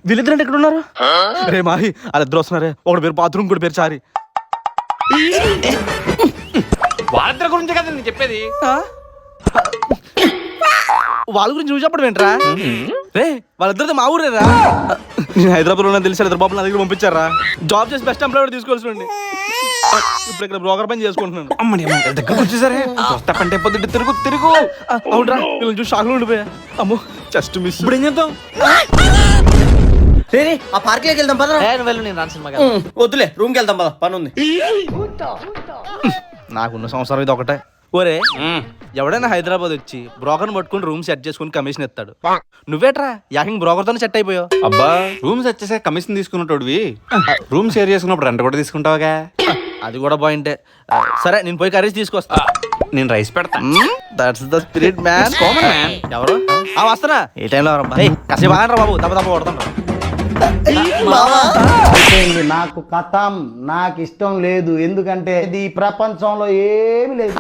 వీళ్ళిద్దరు ఎక్కడ ఉన్నారు? రే మాహి వాళ్ళిద్దరు వస్తున్నారే, ఒకటి పేరు బాత్రూమ్ కూడా పేరు చారి. వాళ్ళిద్దరి గురించి కదా నేను చెప్పేది. వాళ్ళ గురించి నువ్వు చెప్పడం ఏంట్రా? రే వాళ్ళిద్దరితో మా ఊరేరా. నేను హైదరాబాద్ లో తెలిసి ఇద్దరు బాబులు నా దగ్గర పంపించారా. జాబ్ చేసి బెస్ట్ ఎంప్లాయ్ తీసుకోవాల్సి. ఇప్పుడు ఇక్కడ బ్రోకర్ పని చేసుకుంటున్నాను. అమ్మని దగ్గర వచ్చేసరే కొత్త పంటే పొద్దు తిరుగు తిరుగు. అవునరా వీళ్ళని చూసి షాక్లో ఉండిపోయా. అమ్మో జస్ట్ మిస్. ఇప్పుడు ఏం చేద్దాం? రే ఆ పార్క్ లోకి వెళ్దాం పద. నేను రాను సినిమా. వద్దులే రూమ్ కి వెళ్దాం పద, పని ఉంది. నాకున్న సంవత్సరం ఇది ఒకటే. ఒరే ఎవడైనా హైదరాబాద్ వచ్చి బ్రోకర్ పట్టుకుని రూమ్ సెట్ చేసుకుని కమిషన్ ఇస్తాడు. నువ్వేట్రా యాకింగ్ బ్రోకర్ తోనే సెట్ అయిపోయావు. అబ్బా రూమ్స్ వచ్చేసే కమిషన్ తీసుకున్నట్టువి రూమ్ షేర్ చేసుకున్నప్పుడు రెంట్ కూడా తీసుకుంటావుగా. అది కూడా పాయింటే. సరే నేను పోయి కర్రీస్ తీసుకొస్తా. నేను రైస్ పెడతా. That's the spirit man. ఎవరు వస్తారా? ఏ టైంలో కాసేపు ఆగండి బాబు, తప్ప కొడతాను. నాకు కథం నాకు ఇష్టం లేదు, ఎందుకంటే ఇది ప్రపంచంలో ఏమి లేదు.